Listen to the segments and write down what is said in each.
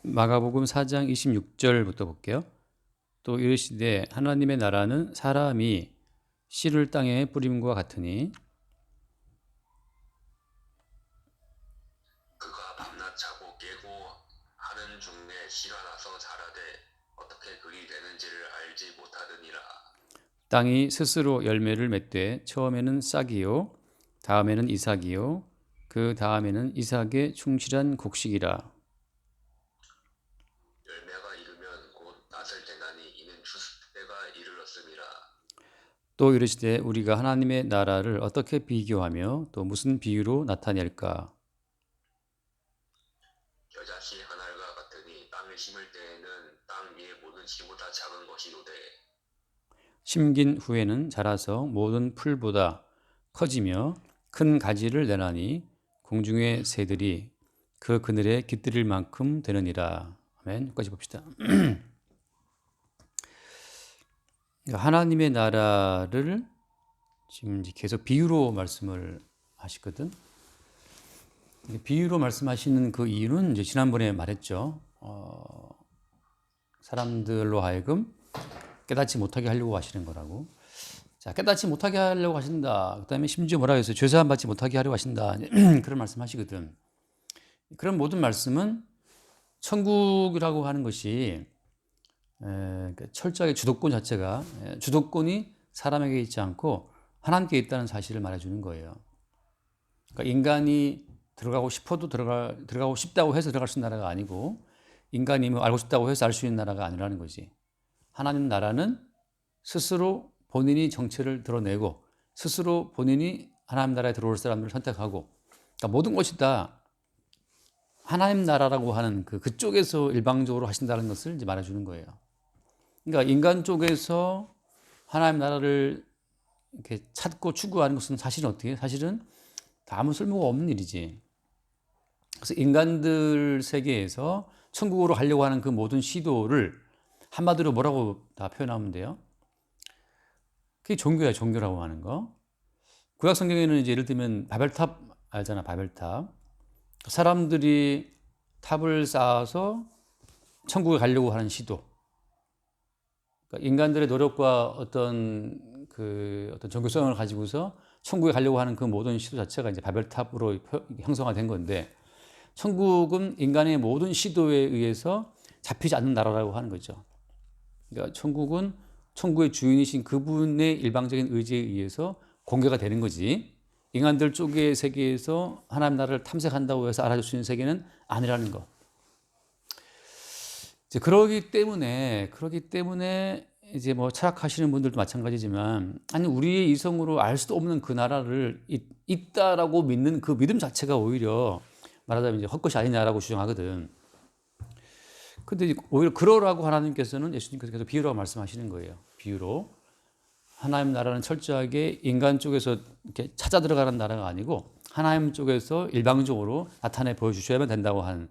마가복음 4장 26절부터 볼게요. 또 이르시되 하나님의 나라는 사람이 씨를 땅에 뿌림과 같으니 그가 밤낮 자고 깨고 하는 중에 씨가 나서 자라되 어떻게 그리 되는지를 알지 못하더니라. 땅이 스스로 열매를 맺되 처음에는 싹이요 다음에는 이삭이요 그 다음에는 이삭의 충실한 곡식이라. 열매가 익으면 곧 낫을 대나니 이는 추수때가 이르렀음이라. 또 이르시되 우리가 하나님의 나라를 어떻게 비교하며 또 무슨 비유로 나타낼까? 겨자씨 하나가 같으니 땅을 심을 때에는 땅 위의 모든 씨보다 작은 것이로되 심긴 후에는 자라서 모든 풀보다 커지며 큰 가지를 내나니 공중의 새들이 그 그늘에 깃들일 만큼 되느니라. 아멘. 여기까지 봅시다. 하나님의 나라를 지금 계속 비유로 말씀을 하시거든. 비유로 말씀하시는 그 이유는 이제 지난번에 말했죠. 사람들로 하여금 깨닫지 못하게 하려고 하시는 거라고. 자, 깨닫지 못하게 하려고 하신다. 그 다음에 심지어 뭐라고 했어요? 죄사함 받지 못하게 하려고 하신다. 그런 말씀 하시거든. 그런 모든 말씀은 천국이라고 하는 것이 철저하게 주도권 자체가 주도권이 사람에게 있지 않고 하나님께 있다는 사실을 말해주는 거예요. 그러니까 인간이 들어가고 싶어도 들어가고 싶다고 해서 들어갈 수 있는 나라가 아니고 인간이 뭐 알고 싶다고 해서 알 수 있는 나라가 아니라는 거지. 하나님 나라는 스스로 본인이 정체를 드러내고 스스로 본인이 하나님 나라에 들어올 사람들을 선택하고 그러니까 모든 것이 다 하나님 나라라고 하는 그쪽에서 일방적으로 하신다는 것을 이제 말해주는 거예요. 그러니까 인간 쪽에서 하나님 나라를 이렇게 찾고 추구하는 것은 사실은 어떻게? 사실은 다 아무 쓸모가 없는 일이지. 그래서 인간들 세계에서 천국으로 가려고 하는 그 모든 시도를 한마디로 뭐라고 다 표현하면 돼요? 그게 종교야, 종교라고 하는 거. 구약 성경에는 이제 예를 들면 바벨탑 알잖아, 바벨탑. 사람들이 탑을 쌓아서 천국에 가려고 하는 시도. 그러니까 인간들의 노력과 어떤 종교성을 가지고서 천국에 가려고 하는 그 모든 시도 자체가 이제 바벨탑으로 형성화된 건데, 천국은 인간의 모든 시도에 의해서 잡히지 않는 나라라고 하는 거죠. 그러니까 천국은 천국의 주인이신 그분의 일방적인 의지에 의해서 공개가 되는 거지. 인간들 쪽의 세계에서 하나님 나라를 탐색한다고 해서 알아줄 수 있는 세계는 아니라는 거. 이제 그러기 때문에 이제 뭐 철학하시는 분들도 마찬가지지만, 아니 우리의 이성으로 알 수도 없는 그 나라를 있다라고 믿는 그 믿음 자체가 오히려 말하자면 이제 헛것이 아니냐라고 주장하거든. 근데 오히려 그러라고 하나님께서는, 예수님께서 계속 비유라고 말씀하시는 거예요. 비유로. 하나님 나라는 철저하게 인간 쪽에서 이렇게 찾아 들어가는 나라가 아니고 하나님 쪽에서 일방적으로 나타내 보여주셔야만 된다고 하는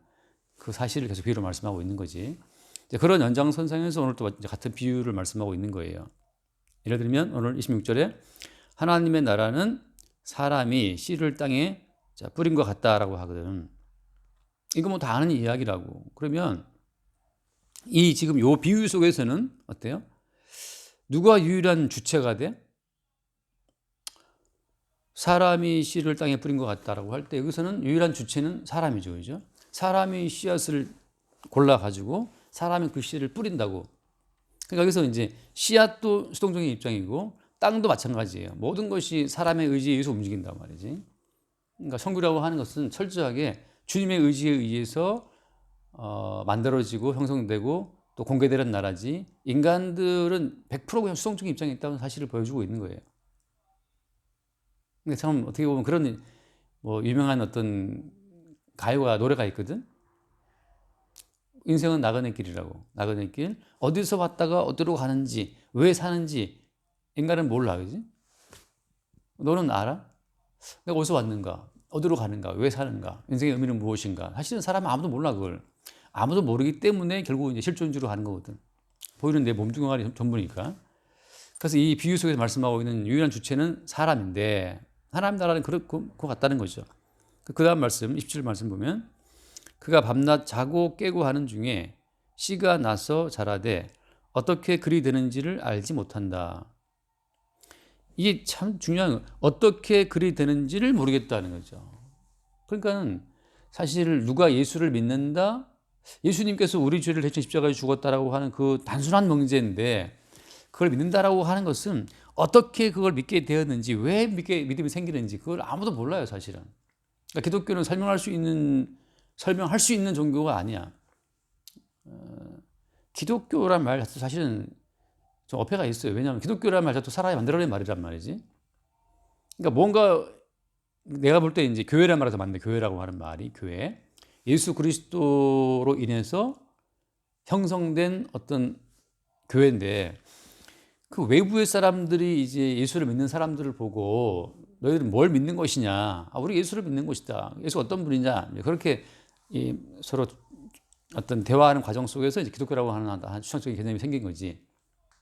그 사실을 계속 비유로 말씀하고 있는 거지. 이제 그런 연장선상에서 오늘 또 같은 비유를 말씀하고 있는 거예요. 예를 들면 오늘 26절에 하나님의 나라는 사람이 씨를 땅에 뿌린 것 같다라고 하거든. 이거 뭐 다 아는 이야기라고. 그러면 이 지금 요 비유 속에서는 어때요? 누가 유일한 주체가 돼? 사람이 씨를 땅에 뿌린 것 같다라고 할 때 여기서는 유일한 주체는 사람이죠, 그죠? 사람이 씨앗을 골라가지고 사람이 그 씨를 뿌린다고. 그러니까 여기서 이제 씨앗도 수동적인 입장이고 땅도 마찬가지예요. 모든 것이 사람의 의지에 의해서 움직인단 말이지. 그러니까 천국이라고 하는 것은 철저하게 주님의 의지에 의해서 만들어지고 형성되고 또 공개되는 나라지, 인간들은 100% 그냥 수동적인 입장에 있다는 사실을 보여주고 있는 거예요. 근데 참 어떻게 보면 그런 뭐 유명한 어떤 가요가 노래가 있거든. 인생은 나그네 길이라고. 나그네 길. 어디서 왔다가 어디로 가는지, 왜 사는지 인간은 몰라, 그지? 너는 알아? 내가 어디서 왔는가? 어디로 가는가? 왜 사는가? 인생의 의미는 무엇인가? 사실은 사람은 아무도 몰라, 그걸. 아무도 모르기 때문에 결국 이제 실존주로 가는 거거든. 보이는 내 몸뚱아리 전부니까. 그래서 이 비유 속에서 말씀하고 있는 유일한 주체는 사람인데, 하나님 나라는 그것 같다는 거죠. 그 다음 말씀, 27절 말씀 보면, 그가 밤낮 자고 깨고 하는 중에 씨가 나서 자라되 어떻게 그리 되는지를 알지 못한다. 이게 참 중요한 거. 어떻게 그리 되는지를 모르겠다는 거죠. 그러니까 사실 누가 예수를 믿는다, 예수님께서 우리 죄를 대신 십자가에 죽었다라고 하는 그 단순한 명제인데 그걸 믿는다라고 하는 것은 어떻게 그걸 믿게 되었는지, 왜 믿음이 생기는지 그걸 아무도 몰라요, 사실은. 그러니까 기독교는 설명할 수 있는 종교가 아니야. 기독교란 말 자체도 사실은 좀 어폐가 있어요. 왜냐하면 기독교란 말 자체도 사람이 만들어낸 말이란 말이지. 그러니까 뭔가 내가 볼 때 이제 교회란 말에서 맞네. 교회라고 하는 말이 교회. 예수 그리스도로 인해서 형성된 어떤 교회인데 그 외부의 사람들이 이제 예수를 믿는 사람들을 보고 너희들은 뭘 믿는 것이냐? 우리 예수를 믿는 것이다. 예수 어떤 분이냐? 그렇게 서로 어떤 대화하는 과정 속에서 이제 기독교라고 하는 추상적인 개념이 생긴 거지.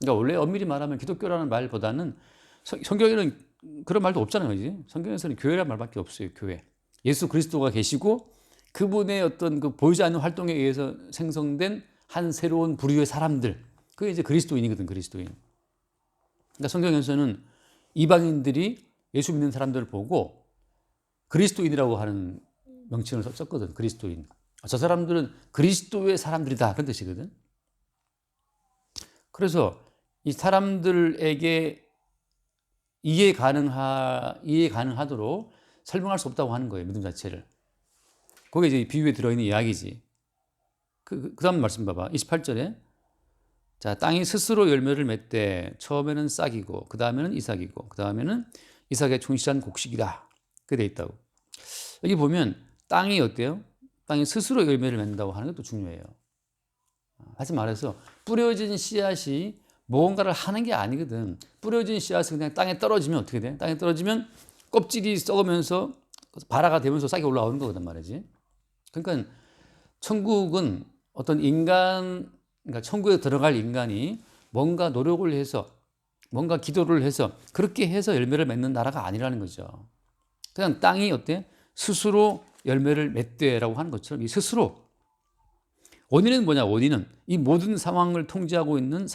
그러니까 원래 엄밀히 말하면 기독교라는 말보다는 성경에는 그런 말도 없잖아요, 그지? 성경에서는 교회라는 말밖에 없어요, 교회. 예수 그리스도가 계시고 그분의 어떤 그 보이지 않는 활동에 의해서 생성된 한 새로운 부류의 사람들. 그게 이제 그리스도인이거든, 그리스도인. 그러니까 성경에서는 이방인들이 예수 믿는 사람들을 보고 그리스도인이라고 하는 명칭을 썼거든, 그리스도인. 저 사람들은 그리스도의 사람들이다, 그런 뜻이거든. 그래서 이 사람들에게 이해 가능하도록 설명할 수 없다고 하는 거예요, 믿음 자체를. 그게 이제 비유에 들어있는 이야기지. 그 다음 말씀 봐봐. 28절에. 자, 땅이 스스로 열매를 맺되 처음에는 싹이고, 그 다음에는 이삭이고, 그 다음에는 이삭의 충실한 곡식이다. 그게 돼 있다고. 여기 보면 땅이 어때요? 땅이 스스로 열매를 맺는다고 하는 것도 중요해요. 다시 말해서 뿌려진 씨앗이 무언가를 하는 게 아니거든. 뿌려진 씨앗은 그냥 땅에 떨어지면 어떻게 돼? 땅에 떨어지면 껍질이 썩으면서 발화가 되면서 싹이 올라오는 거거든 말이지. 그러니까 천국은 어떤 그러니까 천국에 들어갈 인간이 뭔가 노력을 해서 뭔가 기도를 해서 그렇게 해서 열매를 맺는 나라가 아니라는 거죠. 그냥 땅이 어때? 스스로 열매를 맺되라고 하는 것처럼 이 스스로 원인은 뭐냐? 원인은 이 모든 상황을 통제하고 있는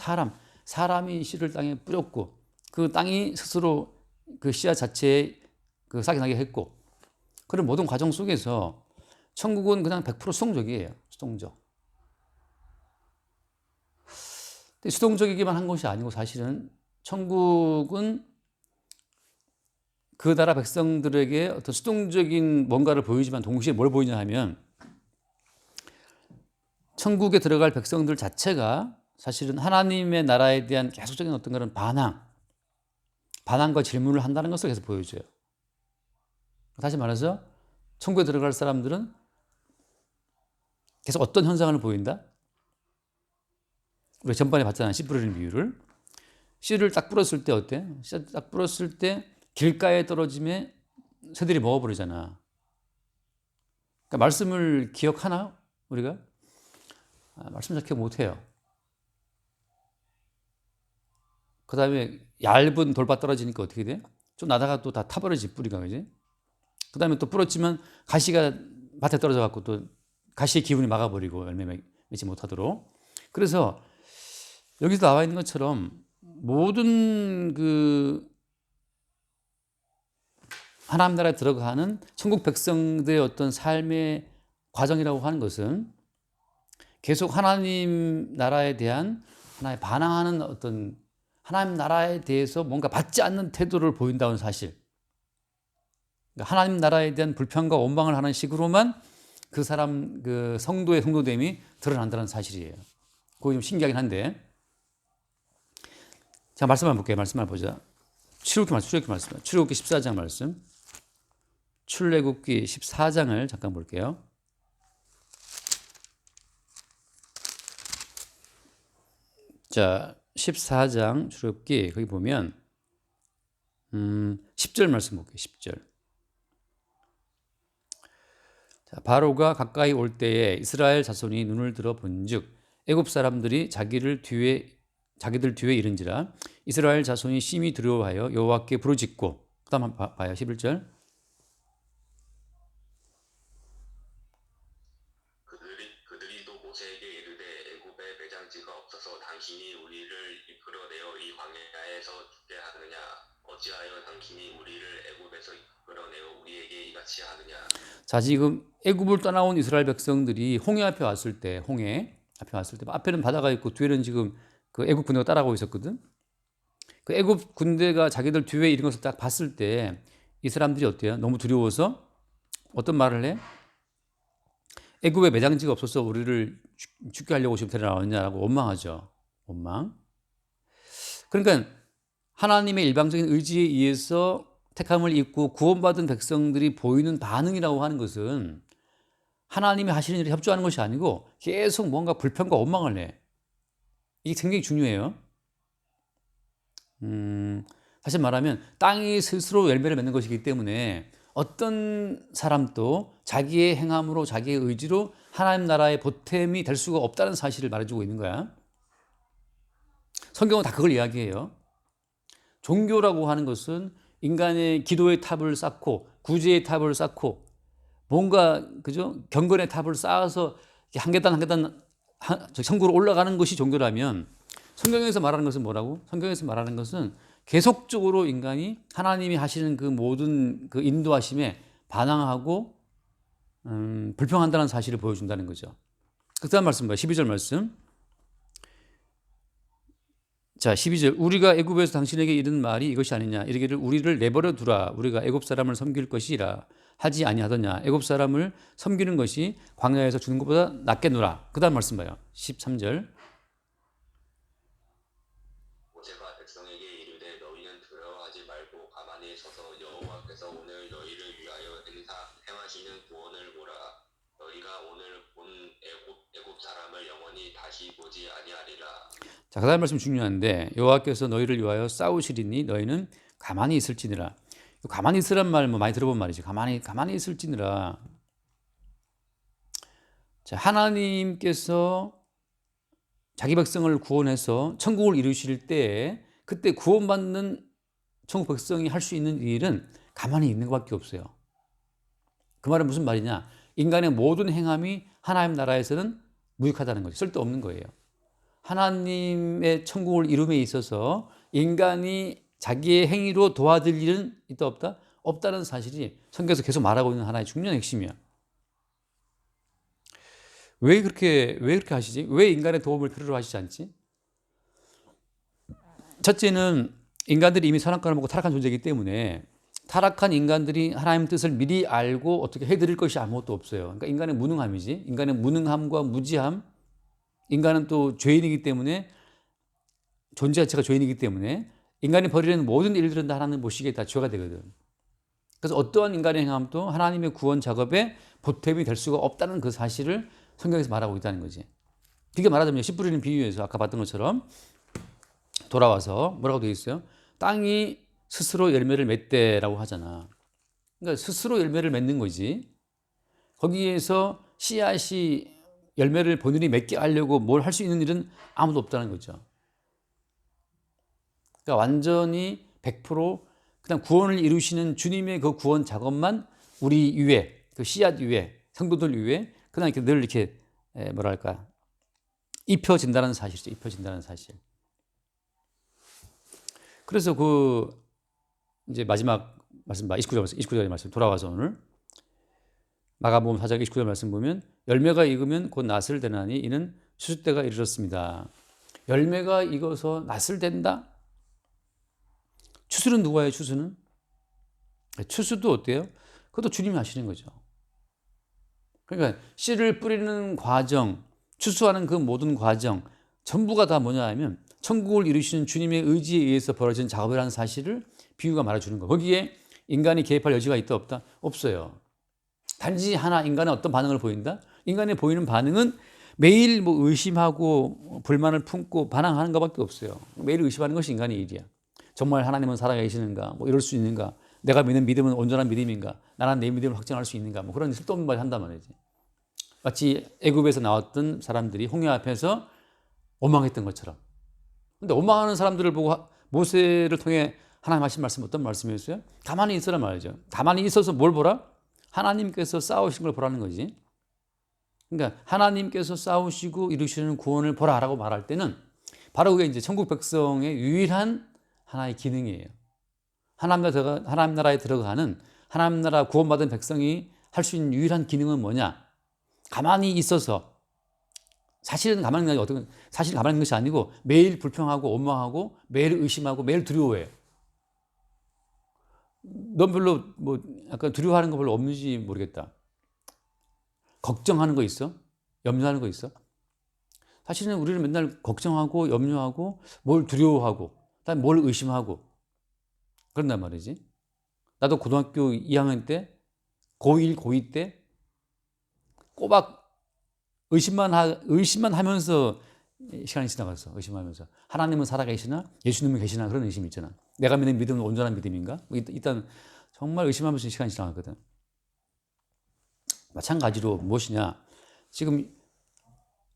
사람이 씨를 땅에 뿌렸고 그 땅이 스스로 그 씨앗 자체에 그 싹이 나게 했고 그런 모든 과정 속에서 천국은 그냥 100% 수동적이에요. 수동적. 근데 수동적이기만 한 것이 아니고 사실은 천국은 그 나라 백성들에게 어떤 수동적인 뭔가를 보이지만 동시에 뭘 보이냐 하면 천국에 들어갈 백성들 자체가 사실은 하나님의 나라에 대한 계속적인 어떤 그런 반항과 질문을 한다는 것을 계속 보여줘요. 다시 말해서 천국에 들어갈 사람들은 계속 어떤 현상을 보인다? 우리 전반에 봤잖아요. 씨 뿌리는 비유를. 씨를 딱 뿌렸을 때 어때? 씨 딱 뿌렸을 때 길가에 떨어짐에 새들이 먹어버리잖아. 그러니까 말씀을 기억하나? 우리가? 말씀 잘 기억 못해요. 그 다음에 얇은 돌밭 떨어지니까 어떻게 돼? 좀 나다가 또 다 타버리지, 뿌리가, 그지? 그 다음에 또 뿌렸지만 가시가 밭에 떨어져갖고 또 가시의 기운이 막아버리고 열매 맺지 못하도록. 그래서 여기서 나와 있는 것처럼 모든 그 하나님 나라에 들어가는 천국 백성들의 어떤 삶의 과정이라고 하는 것은 계속 하나님 나라에 대한 하나의 반항하는 어떤 하나님 나라에 대해서 뭔가 받지 않는 태도를 보인다는 사실. 그러니까 하나님 나라에 대한 불평과 원망을 하는 식으로만 그 사람, 그 성도의 성도됨이 드러난다는 사실이에요. 그거 좀 신기하긴 한데. 자, 말씀만 볼게요. 말씀만 보자. 출애굽기 말씀. 출애굽기 14장 말씀. 출애굽기 14장을 잠깐 볼게요. 자, 14장 출애굽기 거기 보면 10절 말씀 볼게요. 10절. 자, 바로가 가까이 올 때에 이스라엘 자손이 눈을 들어 본즉 애굽 사람들이 자기들 뒤에 이른지라 이스라엘 자손이 심히 두려워하여 여호와께 부르짖고 그다음 한번 봐요. 11절. 당신이 우리를 이끌어내어 이 광야에서 죽게 하느냐? 어찌하여 당신이 우리를 애굽에서 이끌어내어 우리에게 이같이 하느냐? 자, 지금 애굽을 떠나온 이스라엘 백성들이 홍해 앞에 왔을 때, 홍해 앞에 왔을 때 앞에는 바다가 있고 뒤에는 지금 그 애굽 군대가 따라가고 있었거든. 그 애굽 군대가 자기들 뒤에 이런 것을 딱 봤을 때 이 사람들이 어때요? 너무 두려워서 어떤 말을 해? 애굽에 매장지가 없어서 우리를 죽게 하려고 지금 데려나왔냐라고 원망하죠. 원망. 그러니까 하나님의 일방적인 의지에 의해서 택함을 입고 구원받은 백성들이 보이는 반응이라고 하는 것은 하나님이 하시는 일에 협조하는 것이 아니고 계속 뭔가 불평과 원망을 해. 이게 굉장히 중요해요. 사실 말하면 땅이 스스로 열매를 맺는 것이기 때문에 어떤 사람도 자기의 행함으로 자기의 의지로 하나님 나라의 보탬이 될 수가 없다는 사실을 말해주고 있는 거야. 성경은 다 그걸 이야기해요. 종교라고 하는 것은 인간의 기도의 탑을 쌓고 구제의 탑을 쌓고 뭔가 그죠? 경건의 탑을 쌓아서 한 계단 한 계단 천국으로 올라가는 것이 종교라면 성경에서 말하는 것은 뭐라고? 성경에서 말하는 것은 계속적으로 인간이 하나님이 하시는 그 모든 그 인도하심에 반항하고 불평한다는 사실을 보여준다는 거죠. 그 다음 말씀 봐요. 12절 말씀. 자, 12절. 우리가 애굽에서 당신에게 이른 말이 이것이 아니냐. 이르기를 우리를 내버려 두라. 우리가 애굽 사람을 섬길 것이라 하지 아니하더냐. 애굽 사람을 섬기는 것이 광야에서 죽는 것보다 낫겠노라. 그 다음 말씀 봐요. 13절. 모세가 백성에게 이르되 너희는 두려워하지 말고 가만히 서서 여호와께서 오늘 너희를 위하여 행하시는 구원을 보라. 너희가 오늘 본 애굽 사람을 영원히 다시 보지 아니하리라. 자, 그 다음 말씀 중요한데 여호와께서 너희를 위하여 싸우시리니 너희는 가만히 있을지니라. 가만히 있으란 말 뭐 많이 들어본 말이죠. 가만히 있을지니라. 자, 하나님께서 자기 백성을 구원해서 천국을 이루실 때 그때 구원받는 천국 백성이 할 수 있는 일은 가만히 있는 것밖에 없어요. 그 말은 무슨 말이냐? 인간의 모든 행함이 하나님 나라에서는 무익하다는 거죠. 쓸데없는 거예요. 하나님의 천국을 이룸에 있어서 인간이 자기의 행위로 도와줄 일은 있다 없다? 없다는 사실이 성경에서 계속 말하고 있는 하나의 중요한 핵심이야. 왜 그렇게 하시지? 왜 인간의 도움을 필요로 하시지 않지? 첫째는 인간들이 이미 선악과를 먹고 타락한 존재이기 때문에 타락한 인간들이 하나님의 뜻을 미리 알고 어떻게 해드릴 것이 아무것도 없어요. 그러니까 인간의 무능함이지. 인간의 무능함과 무지함. 인간은 또 죄인이기 때문에 존재 자체가 죄인이기 때문에 인간이 벌이는 모든 일들은 다 하나님 보시기에 다 죄가 되거든. 그래서 어떠한 인간의 행함도 하나님의 구원 작업에 보탬이 될 수가 없다는 그 사실을 성경에서 말하고 있다는 거지. 그게 말하자면 씨 뿌리는 비유에서 아까 봤던 것처럼 돌아와서 뭐라고 되어 있어요? 땅이 스스로 열매를 맺대라고 하잖아. 그러니까 스스로 열매를 맺는 거지. 거기에서 씨앗이 열매를 본인이 맺게 하려고 뭘 할 수 있는 일은 아무도 없다는 거죠. 그러니까 완전히 100% 그냥 구원을 이루시는 주님의 그 구원 작업만 우리 위에, 그 씨앗 위에, 성도들 위에 그냥 이렇게 늘 이렇게 뭐랄까 입혀진다는 사실이죠. 입혀진다는 사실. 그래서 그 이제 마지막 말씀 봐. 29절 말씀 돌아와서 오늘 마가복음 4장 29절 말씀 보면 열매가 익으면 곧 낫을 되나니 이는 추수 때가 이르렀습니다. 열매가 익어서 낫을 된다? 추수는 누가 해요? 추수는? 추수도 어때요? 그것도 주님이 하시는 거죠. 그러니까 씨를 뿌리는 과정, 추수하는 그 모든 과정 전부가 다 뭐냐 하면 천국을 이루시는 주님의 의지에 의해서 벌어진 작업이라는 사실을 비유가 말해주는 거예요. 거기에 인간이 개입할 여지가 있다 없다? 없어요. 단지 하나 인간은 어떤 반응을 보인다? 인간의 보이는 반응은 매일 뭐 의심하고 불만을 품고 반항하는 것밖에 없어요. 매일 의심하는 것이 인간의 일이야. 정말 하나님은 살아계시는가? 뭐 이럴 수 있는가? 내가 믿는 믿음은 온전한 믿음인가? 나는 내 믿음을 확증할 수 있는가? 뭐 그런 쓸데없는 말 한단 말이지. 마치 애굽에서 나왔던 사람들이 홍해 앞에서 원망했던 것처럼. 근데 원망하는 사람들을 보고 모세를 통해 하나님 하신 말씀 어떤 말씀이었어요? 가만히 있으란 말이죠. 가만히 있어서 뭘 보라? 하나님께서 싸우신 걸 보라는 거지. 그러니까 하나님께서 싸우시고 이루시는 구원을 보라라고 말할 때는 바로 그게 이제 천국 백성의 유일한 하나의 기능이에요. 하나님 나라에 들어가는 하나님 나라 구원받은 백성이 할 수 있는 유일한 기능은 뭐냐? 가만히 있어서 사실은 가만히 있는 것이 아니고 매일 불평하고 원망하고 매일 의심하고 매일 두려워해요. 넌 별로 뭐 약간 두려워하는 거 별로 없는지 모르겠다. 걱정하는 거 있어? 염려하는 거 있어? 사실은 우리는 맨날 걱정하고 염려하고 뭘 두려워하고 그다음에 뭘 의심하고 그런단 말이지. 나도 고등학교 2학년 때 고1, 고2 때 꼬박 의심만 하면서 시간이 지나갔어. 의심하면서. 하나님은 살아계시나? 예수님은 계시나? 그런 의심이 있잖아. 내가 믿는 믿음은 온전한 믿음인가? 일단 정말 의심하면서 시간이 지나갔거든. 마찬가지로 무엇이냐? 지금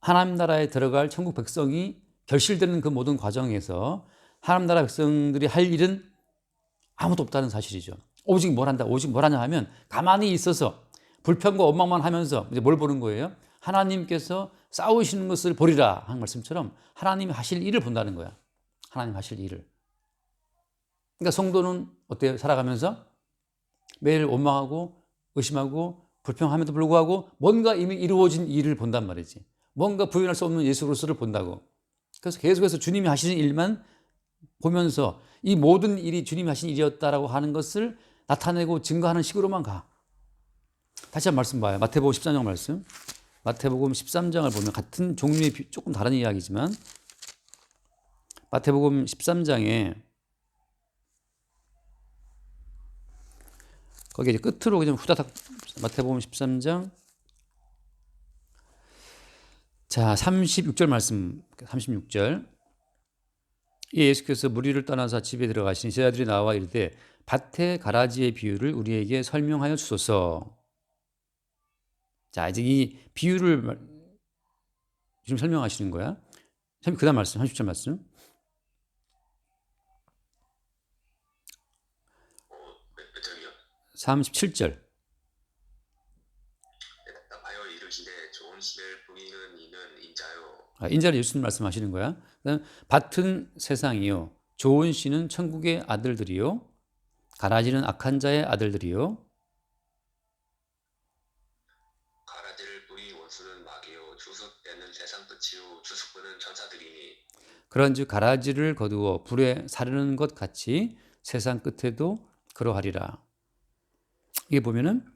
하나님 나라에 들어갈 천국 백성이 결실되는 그 모든 과정에서 하나님 나라 백성들이 할 일은 아무도 없다는 사실이죠. 오직 뭘 한다? 오직 뭘 하냐 하면 가만히 있어서 불평과 원망만 하면서 이제 뭘 보는 거예요? 하나님께서 싸우시는 것을 보리라 한 말씀처럼 하나님이 하실 일을 본다는 거야. 하나님 하실 일을. 그러니까 성도는 어때요? 살아가면서 매일 원망하고 의심하고 불평함에도 불구하고 뭔가 이미 이루어진 일을 본단 말이지. 뭔가 부인할 수 없는 예수 그리스도를 본다고. 그래서 계속해서 주님이 하시는 일만 보면서 이 모든 일이 주님이 하신 일이었다라고 하는 것을 나타내고 증거하는 식으로만 가. 다시 한 말씀 봐요. 마태복음 13장 말씀. 마태복음 13장을 보면 같은 종류의 조금 다른 이야기지만 마태복음 13장에 거기 이제 끝으로 그냥 후다닥 마태복음 13장 자 36절 말씀 36절 예수께서 무리를 떠나서 집에 들어가시니 제자들이 나와 이르되 밭의 가라지의 비유를 우리에게 설명하여 주소서. 자 이제 이 비유를 지금 설명하시는 거야. 그 다음 말씀 30절 말씀 저기요. 37절 대답하여 이르시되 좋은 씨를 뿌리는 이는 인자요. 인자를 예수님 말씀하시는 거야. 그다음 밭은 세상이요 좋은 씨는 천국의 아들들이요 가라지는 악한 자의 아들들이요 가라지를 뿌린 원수는 마귀요 주습되는 세상 끝이요 주습꾼은 천사들이니 그런즉 가라지를 거두어 불에 사르는 것 같이 세상 끝에도 그러하리라. 이게 보면은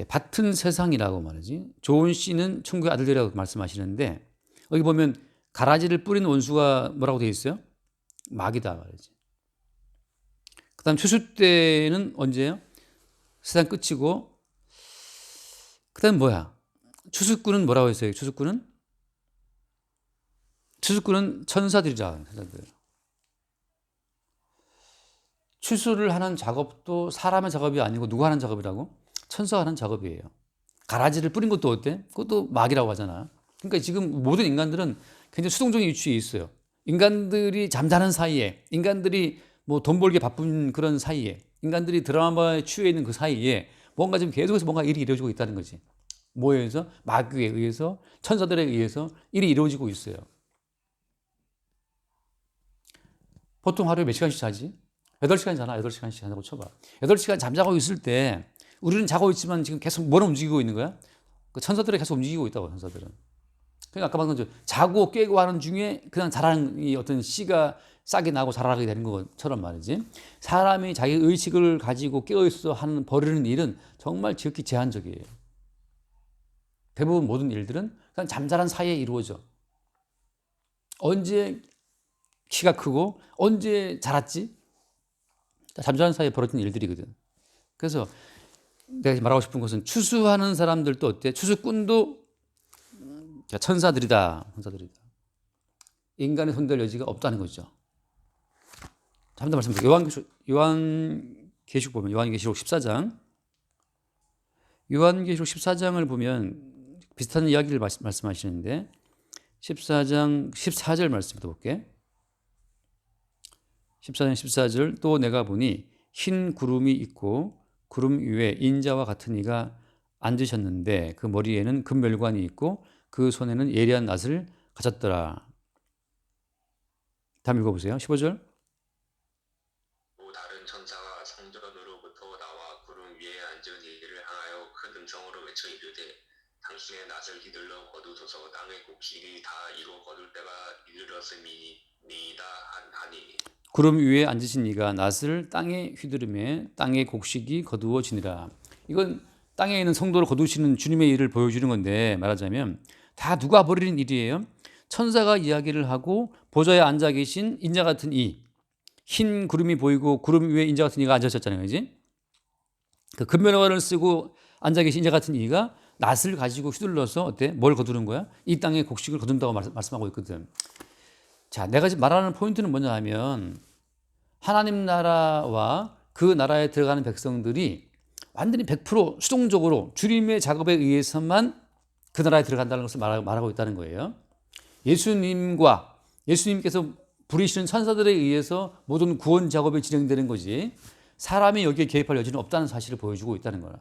밭은 세상이라고 말하지. 좋은 씨는 천국의 아들들이라고 말씀하시는데 여기 보면 가라지를 뿌린 원수가 뭐라고 되어 있어요? 마귀다 말이지. 그다음 추수 때는 언제예요? 세상 끝이고 그다음 뭐야? 추수꾼은 뭐라고 했어요? 추수꾼은 천사들이라. 천사들. 추수를 하는 작업도 사람의 작업이 아니고 누가 하는 작업이라고? 천사가 하는 작업이에요. 가라지를 뿌린 것도 어때? 그것도 마귀라고 하잖아. 그러니까 지금 모든 인간들은 굉장히 수동적인 위치에 있어요. 인간들이 잠자는 사이에, 인간들이 뭐 돈 벌기 바쁜 그런 사이에, 인간들이 드라마에 취해 있는 그 사이에 뭔가 지금 계속해서 뭔가 일이 이루어지고 있다는 거지. 뭐에 의해서? 마귀에 의해서, 천사들에 의해서 일이 이루어지고 있어요. 보통 하루에 몇 시간씩 자지? 8시간 자나? 8시간씩 잔다고 쳐봐. 8시간 잠자고 있을 때 우리는 자고 있지만 지금 계속 뭘 움직이고 있는 거야? 그 천사들이 계속 움직이고 있다고, 천사들은. 그러니까 아까 말한 것처럼 자고 깨고 하는 중에 그냥 자라는 이 어떤 씨가 싹이 나고 자라게 되는 것처럼 말이지. 사람이 자기 의식을 가지고 깨어있어 하는 벌이는 일은 정말 지극히 제한적이에요. 대부분 모든 일들은 그냥 잠자는 사이에 이루어져. 언제 키가 크고 언제 자랐지? 잠자는 사이에 벌어진 일들이거든. 그래서 내가 말하고 싶은 것은 추수하는 사람들도 어때? 추수꾼도 천사들이다. 천사들이다. 인간의 손댈 여지가 없다는 거죠. 한번 더 말씀드릴게요. 요한계시록 보면 요한계시록 14장 요한계시록 14장을 보면 비슷한 이야기를 말씀하시는데 14장 14절 말씀부터 볼게. 14장 14절 또 내가 보니 흰 구름이 있고 구름 위에 인자와 같은 이가 앉으셨는데 그 머리에는 금멸관이 있고 그 손에는 예리한 낫을 가졌더라. 다음 읽어보세요. 15절. 또 다른 천사가 성전으로부터 나와 구름 위에 앉은 이를 향하여 큰 음성으로 외쳐 이르되 당신의 낫을 휘둘러 거두소서 땅의 곡식이 다 이루 거둘 때가 이르렀음이니이다 하니 구름 위에 앉으신 이가 낫을 땅에 휘두르매 땅의 곡식이 거두어지니라. 이건 땅에 있는 성도를 거두시는 주님의 일을 보여주는 건데, 말하자면 다 누가 벌이는 일이에요. 천사가 이야기를 하고 보좌에 앉아 계신 인자 같은 이, 흰 구름이 보이고 구름 위에 인자 같은 이가 앉으셨잖아요. 그지? 그 금면화를 쓰고 앉아 계신 인자 같은 이가 낫을 가지고 휘둘러서 어때? 뭘 거두는 거야? 이 땅의 곡식을 거둔다고 말씀하고 있거든. 자, 내가 지금 말하는 포인트는 뭐냐 하면 하나님 나라와 그 나라에 들어가는 백성들이 완전히 100% 수동적으로 주님의 작업에 의해서만 그 나라에 들어간다는 것을 말하고 있다는 거예요. 예수님께서 부리시는 천사들에 의해서 모든 구원 작업이 진행되는 거지 사람이 여기에 개입할 여지는 없다는 사실을 보여주고 있다는 거라.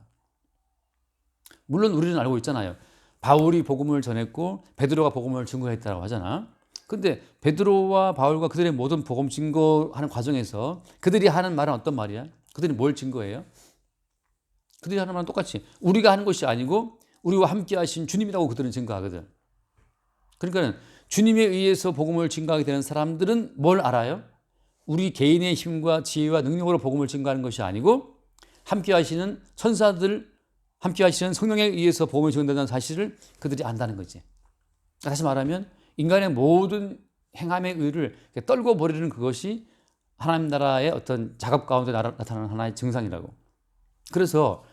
물론 우리는 알고 있잖아요. 바울이 복음을 전했고 베드로가 복음을 증거했다고 하잖아. 근데 베드로와 바울과 그들의 모든 복음 증거하는 과정에서 그들이 하는 말은 어떤 말이야? 그들이 뭘 증거해요? 그들이 하는 말은 똑같이 우리가 하는 것이 아니고 우리와 함께 하신 주님이라고 그들은 증거하거든. 그러니까 주님에 의해서 복음을 증거하게 되는 사람들은 뭘 알아요? 우리 개인의 힘과 지혜와 능력으로 복음을 증거하는 것이 아니고 함께 하시는 천사들, 함께 하시는 성령에 의해서 복음을 증거한다는 사실을 그들이 안다는 거지. 다시 말하면 인간의 모든 행함의 의를 떨고 버리는 그것이 하나님 나라의 어떤 작업 가운데 나타나는 하나의 증상이라고. 그래서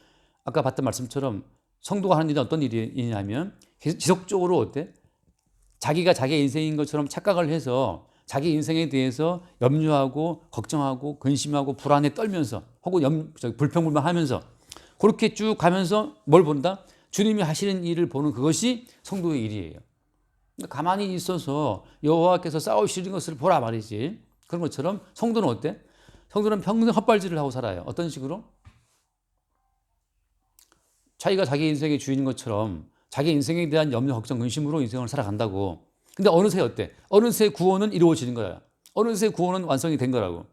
아까 봤던 말씀처럼 성도가 하는 일은 어떤 일이냐면 지속적으로 어때? 자기가 자기 인생인 것처럼 착각을 해서 자기 인생에 대해서 염려하고 걱정하고 근심하고 불안에 떨면서 혹은 불평불만하면서 그렇게 쭉 가면서 뭘 본다? 주님이 하시는 일을 보는 그것이 성도의 일이에요. 가만히 있어서 여호와께서 싸우시는 것을 보라 말이지. 그런 것처럼 성도는 어때? 성도는 평생 헛발질을 하고 살아요. 어떤 식으로? 자기가 자기 인생의 주인인 것처럼 자기 인생에 대한 염려, 걱정, 근심으로 인생을 살아간다고. 근데 어느새 어때? 어느새 구원은 이루어지는 거야. 어느새 구원은 완성이 된 거라고.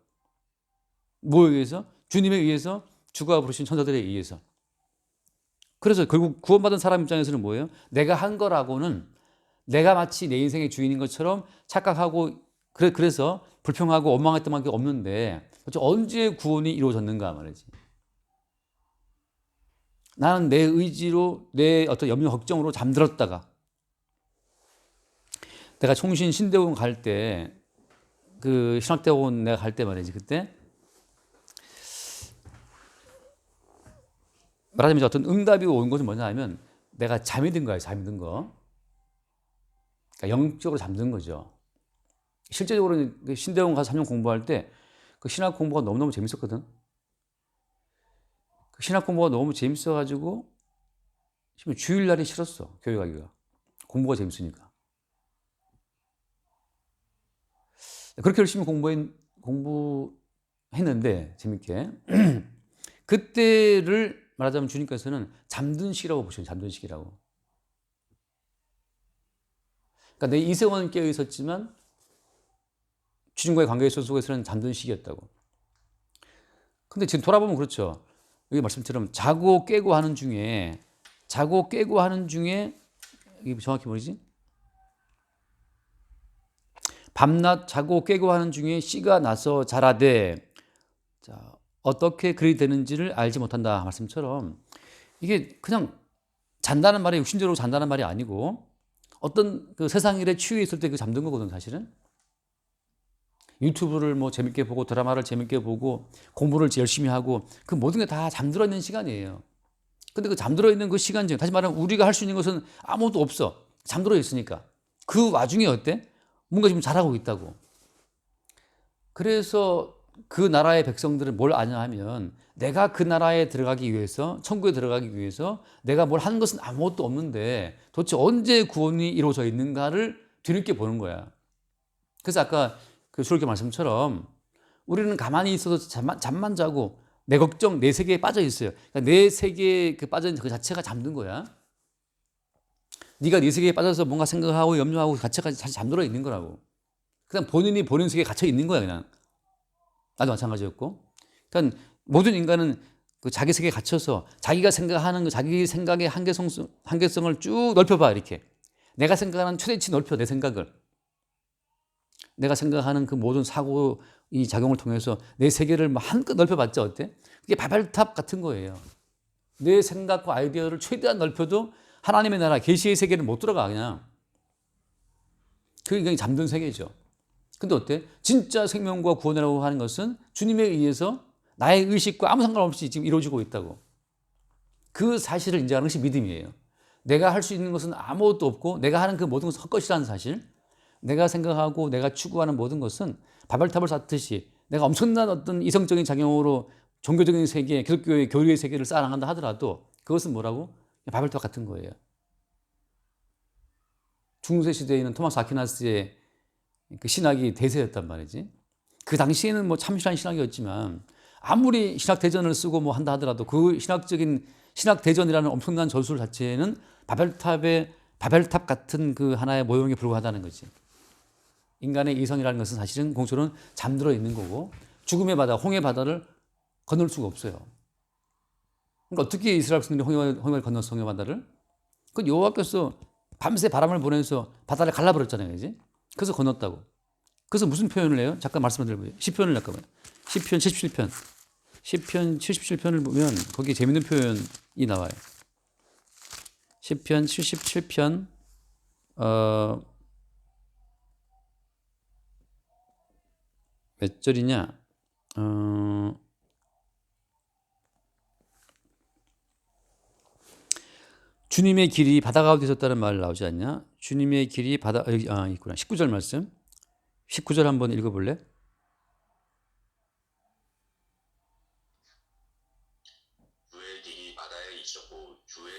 뭐에 의해서? 주님에 의해서, 주가 부르신 천사들에 의해서. 그래서 결국 구원받은 사람 입장에서는 뭐예요? 내가 한 거라고는 내가 마치 내 인생의 주인인 것처럼 착각하고 그래서 불평하고 원망했던 게 없는데 언제 구원이 이루어졌는가 말이지. 나는 내 의지로 내 어떤 염려 걱정으로 잠들었다가 내가 총신 신대원 갈 때 그 신학대원 내가 갈 때 말이지. 그때 말하자면 어떤 응답이 온 것은 뭐냐 하면 내가 잠이 든 거예요. 잠이 든 거. 그러니까 영적으로 잠든 거죠. 실제적으로 신대원 가서 3년 공부할 때 그 신학 공부가 너무너무 재밌었거든. 그 신학 공부가 너무 재밌어가지고 주일날이 싫었어. 교회 가기가. 공부가 재밌으니까. 그렇게 열심히 공부했는데 재밌게 그때를 말하자면 주님께서는 잠든 시기라고 보시면 잠든 시기라고. 그러니까 내 이성은 깨어 있었지만 주님과의 관계 속에서는 잠든 시기였다고. 근데 지금 돌아보면 그렇죠. 여기 말씀처럼 자고 깨고 하는 중에 이게 정확히 뭐지? 밤낮 자고 깨고 하는 중에 씨가 나서 자라되 자, 어떻게 그리 되는지를 알지 못한다 말씀처럼 이게 그냥 잔다는 말이 육신적으로 잔다는 말이 아니고 어떤 그 세상 일에 취해 있을 때 그 잠든 거거든 사실은. 유튜브를 뭐 재밌게 보고 드라마를 재밌게 보고 공부를 열심히 하고 그 모든 게 다 잠들어 있는 시간이에요. 근데 그 잠들어 있는 그 시간 중에 다시 말하면 우리가 할 수 있는 것은 아무것도 없어. 잠들어 있으니까. 그 와중에 어때? 뭔가 지금 잘하고 있다고. 그래서 그 나라의 백성들은 뭘 아냐 하면 내가 그 나라에 들어가기 위해서 천국에 들어가기 위해서 내가 뭘 하는 것은 아무것도 없는데 도대체 언제 구원이 이루어져 있는가를 뒤늦게 보는 거야. 그래서 아까 그 수록교 말씀처럼 우리는 가만히 있어서 잠만 자고 내 걱정, 내 세계에 빠져 있어요. 그러니까 내 세계에 빠져 있는 그 자체가 잠든 거야. 네가 네 세계에 빠져서 뭔가 생각하고 염려하고 자체가 사실 잠들어 있는 거라고. 그냥 본인이 보는 세계에 갇혀 있는 거야, 그냥. 나도 마찬가지였고. 그러니까 모든 인간은 그 자기 세계에 갇혀서 자기가 생각하는 그 자기 생각의 한계성을 쭉 넓혀봐, 이렇게. 내가 생각하는 최대치 넓혀, 내 생각을. 내가 생각하는 그 모든 사고 이 작용을 통해서 내 세계를 한껏 넓혀봤자 어때? 그게 바벨탑 같은 거예요. 내 생각과 아이디어를 최대한 넓혀도 하나님의 나라, 계시의 세계는 못 들어가, 그냥. 그게 그냥 잠든 세계죠. 근데 어때? 진짜 생명과 구원이라고 하는 것은 주님에 의해서 나의 의식과 아무 상관없이 지금 이루어지고 있다고. 그 사실을 인정하는 것이 믿음이에요. 내가 할 수 있는 것은 아무것도 없고 내가 하는 그 모든 것은 헛것이라는 사실, 내가 생각하고 내가 추구하는 모든 것은 바벨탑을 쌓듯이 내가 엄청난 어떤 이성적인 작용으로 종교적인 세계, 기독교의 교리의 세계를 쌓아나간다 하더라도 그것은 뭐라고? 바벨탑 같은 거예요. 중세 시대에 있는 토마스 아퀴나스의 그 신학이 대세였단 말이지. 그 당시에는 뭐 참신한 신학이었지만 아무리 신학 대전을 쓰고 뭐 한다 하더라도 그 신학적인 신학 대전이라는 엄청난 전술 자체는 바벨탑 같은 그 하나의 모형에 불과하다는 거지. 인간의 이성이라는 것은 사실은 공초는 잠들어 있는 거고 죽음의 바다, 홍해 바다를 건널 수가 없어요. 그러니까 어떻게 이스라엘 백성들이 홍해를 건넜어, 홍해 바다를? 그 여호와께서 밤새 바람을 보내서 바다를 갈라버렸잖아요, 그지? 그래서 건넜다고. 그래서 무슨 표현을 해요? 잠깐 말씀을 드려보세요. 시편을 잠깐만. 시편 77편. 시편 77편을 보면 거기 재밌는 표현이 나와요. 시편 77편 몇 절이냐? 주님의 길이 바다 가운데 있었다는 말 나오지 않냐? 주님의 길이 바다 여기 있구나. 19절 말씀. 19절 한번 읽어볼래? 주의 길이 바다에 있었고 주의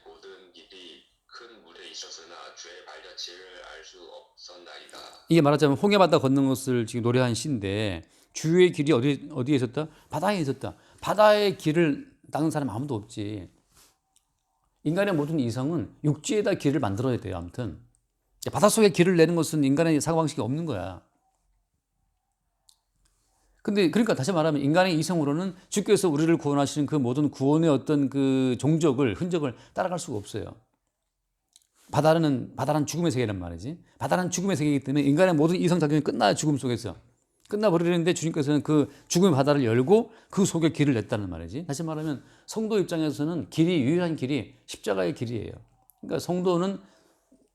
모든 길이 큰 물에 있었으나 주의 발자취를 알 수 없었나이다. 이게 말하자면 홍해 바다 걷는 것을 지금 노래한 시인데 주의 길이 어디에 있었다? 바다에 있었다. 바다의 길을 닦는 사람 아무도 없지. 인간의 모든 이성은 육지에다 길을 만들어야 돼요. 아무튼 바닷속에 길을 내는 것은 인간의 사고방식이 없는 거야. 근데 그러니까 다시 말하면 인간의 이성으로는 주께서 우리를 구원하시는 그 모든 구원의 어떤 그 흔적을 따라갈 수가 없어요. 바다는 죽음의 세계란 말이지. 바다는 죽음의 세계이기 때문에 인간의 모든 이성 작용이 끝나야 죽음 속에서 끝나버리는데 주님께서는 그 죽음의 바다를 열고 그 속에 길을 냈다는 말이지. 다시 말하면 성도 입장에서는 유일한 길이 십자가의 길이에요. 그러니까 성도는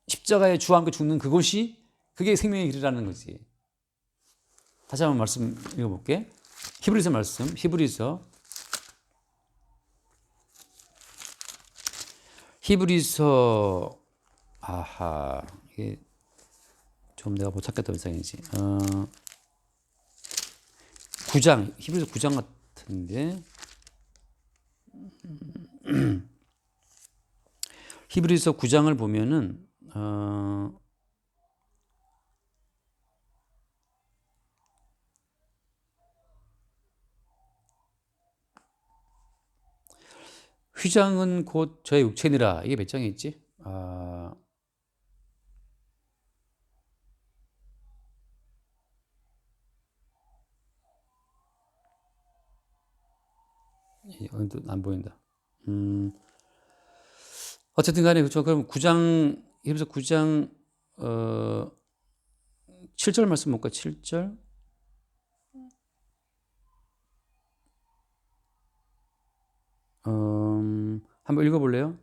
십자가에 주 안고 죽는 그게 생명의 길이라는 거지. 다시 한번 말씀 읽어볼게. 히브리서 말씀, 히브리서 이게 좀 내가 못 찾겠다 이상이지. 9장, 히브리서 9장 같은데. 히브리서 9장을 보면은 휘장은 곧 저의 육체니라. 이게 몇 장에 있지? 안 보인다. 어쨌든 간에 그렇죠. 그럼 9장, 히브리서 9장 7절 말씀 볼까? 7절. 한번 읽어볼래요?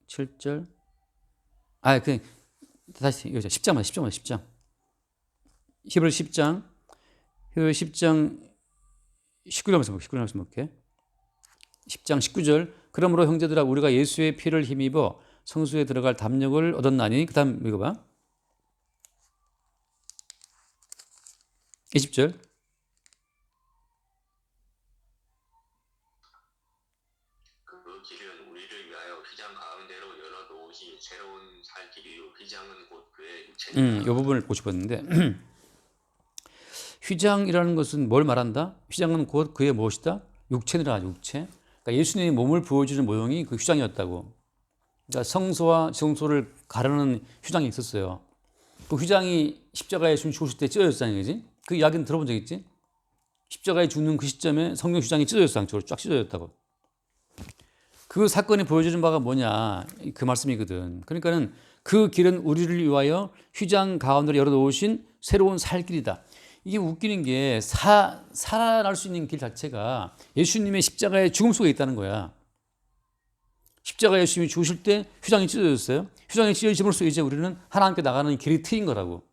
7절. 그냥 다시 이거죠. 10장. 히브리서 10장. 히브리서 10장 19절 말씀 볼게. 10장 19절. 그러므로 형제들아 우리가 예수의 피를 힘입어 성수에 들어갈 담력을 얻었나니. 그 다음 읽어봐. 20절. 그 길은 우리를 위하여 휘장 가운데로 열어놓으신 새로운 살 길이요 휘장은 곧 그의 육체니라. 이 부분을 보고 싶었는데 휘장이라는 것은 뭘 말한다? 휘장은 곧 그의 무엇이다? 육체니라. 육체. 그러니까 예수님의 몸을 보여주는 모형이 그 휘장이었다고. 그러니까 성소와 지성소를 가르는 휘장이 있었어요. 그 휘장이 십자가에 예수님 죽으실 때 찢어졌다는 거지. 그 이야기는 들어본 적 있지? 십자가에 죽는 그 시점에 성령 휘장이 찢어졌어. 양쪽으로 쫙 찢어졌다고. 그 사건이 보여주는 바가 뭐냐 그 말씀이거든. 그러니까는 그 길은 우리를 위하여 휘장 가운데로 열어놓으신 새로운 살 길이다. 이게 웃기는 게 살아날 수 있는 길 자체가 예수님의 십자가의 죽음 속에 있다는 거야. 십자가 예수님이 죽으실 때 휘장이 찢어졌어요. 휘장이 찢어짐으로써 이제 우리는 하나님께 나가는 길이 트인 거라고.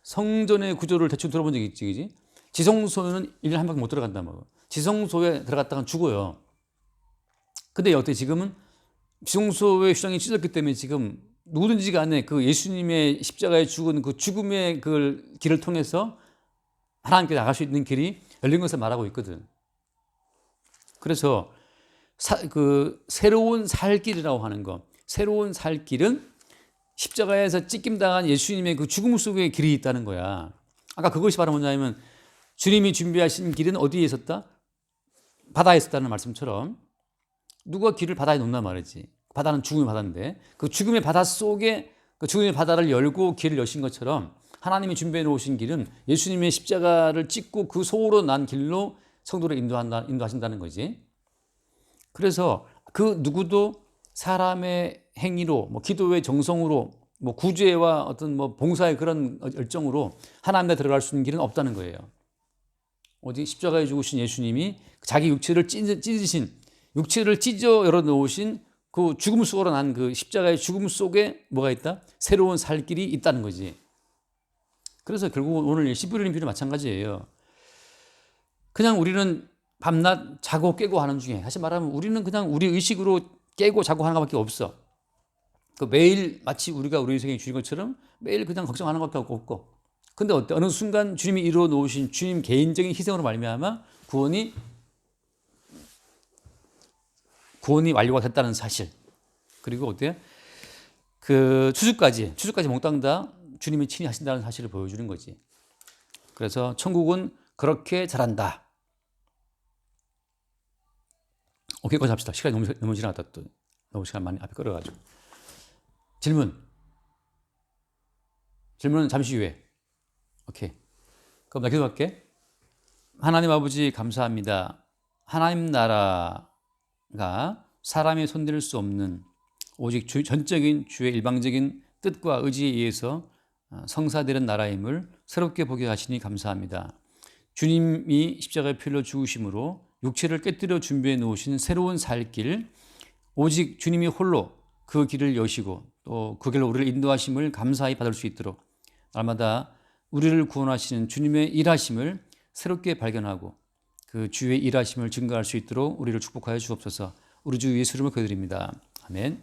성전의 구조를 대충 들어본 적이 있지, 그지? 지성소에는 1년에 한 바퀴 못 들어간단 말이야. 지성소에 들어갔다가 죽어요. 근데 어때? 지금은 지성소의 휘장이 찢어졌기 때문에 지금 누구든지 간에 그 예수님의 십자가에 죽은 그 죽음의 그 길을 통해서 하나님께 나갈 수 있는 길이 열린 것을 말하고 있거든. 그래서 그 새로운 살 길이라고 하는 거, 새로운 살 길은 십자가에서 찢김당한 예수님의 그 죽음 속에 길이 있다는 거야. 아까 그것이 바로 뭐냐면 주님이 준비하신 길은 어디에 있었다? 바다에 있었다는 말씀처럼 누가 길을 바다에 놓나 말이지. 바다는 죽음의 바다인데 그 죽음의 바다 속에 그 죽음의 바다를 열고 길을 여신 것처럼 하나님이 준비해 놓으신 길은 예수님의 십자가를 찢고 그 속으로 난 길로 성도를 인도하신다는 거지. 그래서 그 누구도 사람의 행위로, 뭐 기도의 정성으로, 뭐 구제와 어떤 뭐 봉사의 그런 열정으로 하나님께 들어갈 수 있는 길은 없다는 거예요. 어디 십자가에 죽으신 예수님이 자기 육체를 육체를 찢어 열어놓으신 그 죽음 속으로 난 그 십자가의 죽음 속에 뭐가 있다? 새로운 살 길이 있다는 거지. 그래서 결국 오늘 시부리는 비도 마찬가지예요. 그냥 우리는 밤낮 자고 깨고 하는 중에 다시 말하면 우리는 그냥 우리 의식으로 깨고 자고 하는 것밖에 없어. 그 매일 마치 우리가 우리 인생의 주인 것처럼 매일 그냥 걱정하는 것밖에 없고. 근데 어때? 어느 순간 주님이 이루어 놓으신 주님 개인적인 희생으로 말미암아 구원이 완료가 됐다는 사실. 그리고 어때? 그 추수까지 몽땅 다 주님이 친히 하신다는 사실을 보여주는 거지. 그래서 천국은 그렇게 잘한다. 오케이, 거기서 합시다. 시간이 너무 지나갔다 또. 너무 시간 많이 앞에 끌어가지고. 질문은 잠시 후에. 오케이. 그럼 나 기도할게. 하나님 아버지 감사합니다. 하나님 나라가 사람이 손댈 수 없는 오직 전적인 주의 일방적인 뜻과 의지에 의해서 성사되는 나라임을 새롭게 보게 하시니 감사합니다. 주님이 십자가의 피로 죽으심으로 육체를 깨뜨려 준비해 놓으신 새로운 살 길, 오직 주님이 홀로 그 길을 여시고 또 그 길로 우리를 인도하심을 감사히 받을 수 있도록 날마다 우리를 구원하시는 주님의 일하심을 새롭게 발견하고 그 주의 일하심을 증거할 수 있도록 우리를 축복하여 주옵소서. 우리 주 예수 이름으로 기도드립니다. 아멘.